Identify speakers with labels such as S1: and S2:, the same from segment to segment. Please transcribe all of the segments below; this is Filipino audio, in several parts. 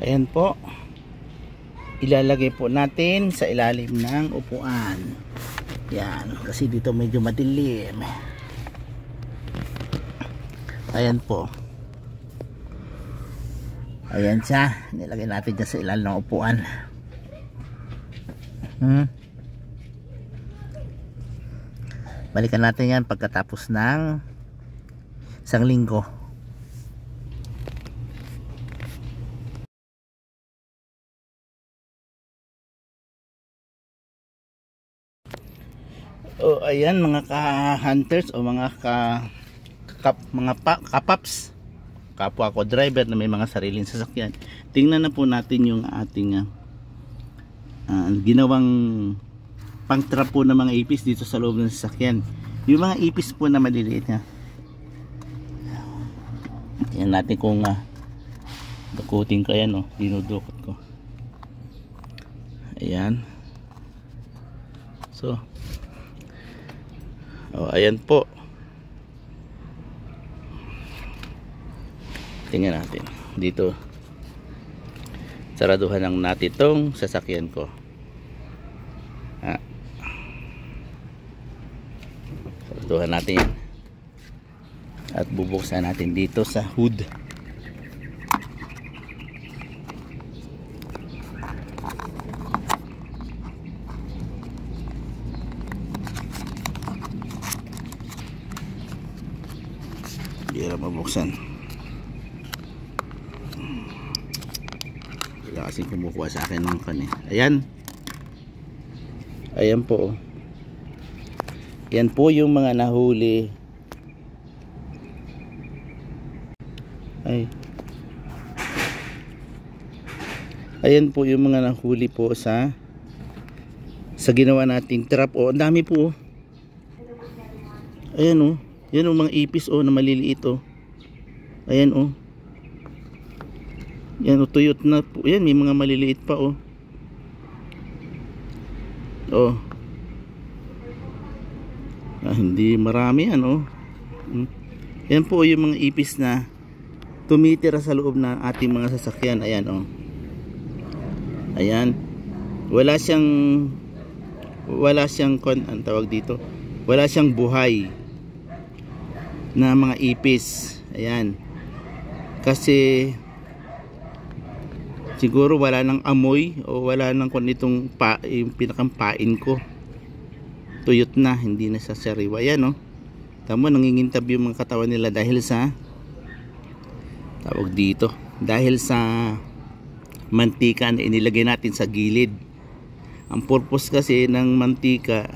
S1: Ayan po, ilalagay po natin sa ilalim ng upuan. Yan, kasi dito medyo madilim. Ayan po. Ayan siya, nilagay natin dyan sa ilalim ng upuan. Balikan natin yan pagkatapos ng isang linggo. O ayan mga ka-hunters o mga kapaps, kapwa ko driver na may mga sariling sasakyan. Tingnan na po natin yung ating ginawang pang-trap po ng mga ipis dito sa loob ng sasakyan. Yung mga ipis po na maliliit nga. Tingnan natin kung dukutin ko. Ayan o, dinudukot ko. Ayan. So ayan po. Tingnan natin dito. Saraduhan lang natin itong sasakyan ko. Saraduhan natin yan. At bubuksan natin dito sa hood. Hindi na mabuksan. Wala kasing kumukuha sa akin ng kanin. Ayan. Ayan po. Yan po yung mga nahuli. Ayan po yung mga nahuli po sa ginawa nating trap. Ang dami po. Ayan o. Yan o, mga ipis na maliliit o. Ayan o. Yan o, tuyot na po. Yan, may mga maliliit pa o. Hindi marami yan o. Yan po yung mga ipis na tumitira sa loob ng ating mga sasakyan. Ayan o. Ayan. Wala siyang ang tawag dito. Wala siyang buhay na mga ipis. Ayan. Kasi siguro wala nang amoy o wala nang itong yung pinakampain ko. Tuyot na, hindi na sa sariwa. Ayan o. Tama, nangingintab yung mga katawan nila dahil sa tawag dito. Dahil sa mantika na inilagay natin sa gilid. Ang purpose kasi ng mantika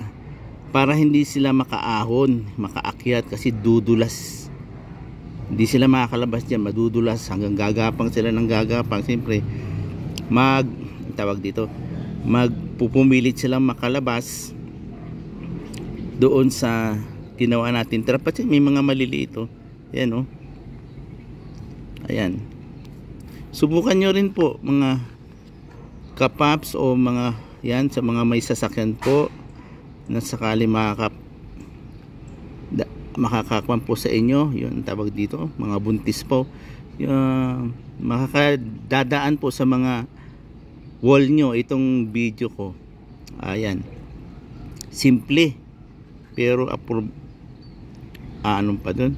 S1: para hindi sila makaahon, makaakyat kasi dudulas. Hindi sila makakalabas diyan, madudulas hanggang gagapang sila ng gagapang. Siyempre magpupumilit silang makalabas doon sa ginawa natin trap. Kasi may mga maliliit o. Ayan o. Ayan. Subukan nyo rin po mga kapaps o mga yan sa mga may sasakyan po na sakali makakakwan po sa inyo, yun tawag dito, mga buntis po, makakadadaan po sa mga wall nyo itong video ko. Ayan, simple pero anong pa dun,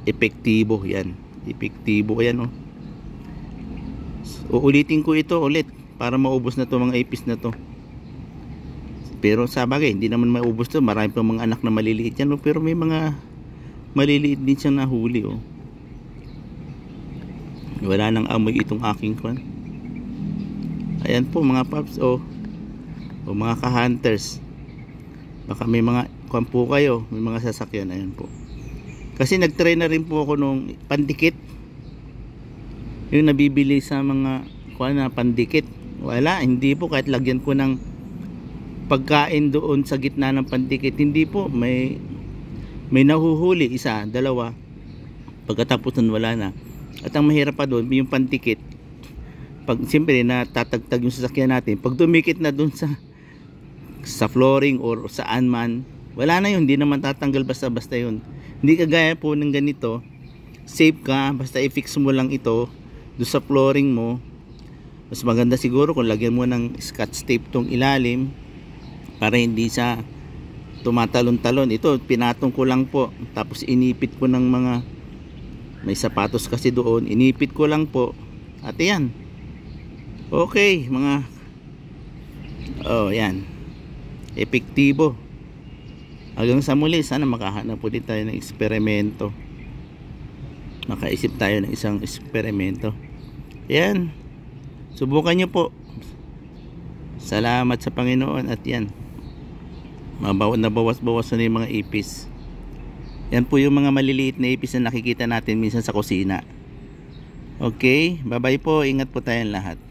S1: epektibo. Yan, epektibo. Yan o. Uulitin ko ito ulit para maubos na to mga ipis na to. Pero sa bagay, hindi naman maubos to. Marami pa mga anak na maliliit yan. Pero may mga maliliit din siyang nahuli. Wala nang amoy itong aking kwan. Ayan po mga paps. O mga ka-hunters. Baka may mga kwan po kayo. May mga sasakyan. Ayan po. Kasi nag-try na rin po ako nung pandikit. Yung nabibili sa mga kwan na pandikit. Wala. Hindi po. Kahit lagyan ko ng pagkain doon sa gitna ng pandikit, hindi po, may nahuhuli, isa, dalawa, pagkatapos nun wala na. At ang mahirap pa doon yung pandikit, pag siyempre natatagtag yung sasakyan natin, pag dumikit na doon sa flooring or saan man, wala na yun, hindi naman tatanggal basta-basta yun. Hindi kagaya po ng ganito, safe ka, basta i-fix mo lang ito doon sa flooring mo, Mas maganda siguro kung lagyan mo ng scotch tape tong ilalim para hindi sa tumatalon-talon. Ito pinatong ko lang po, tapos inipit ko ng mga, may sapatos kasi doon, inipit ko lang po at yan. Okay mga, oh yan, epektibo. Hanggang sa muli, sana makahanap po din tayo ng eksperimento, makaisip tayo ng isang eksperimento. Yan, subukan nyo po. Salamat sa Panginoon. At yan, nabawas-bawas na yung mga ipis. Yan po yung mga maliliit na ipis na nakikita natin minsan sa kusina. Okay, bye bye po, ingat po tayong lahat.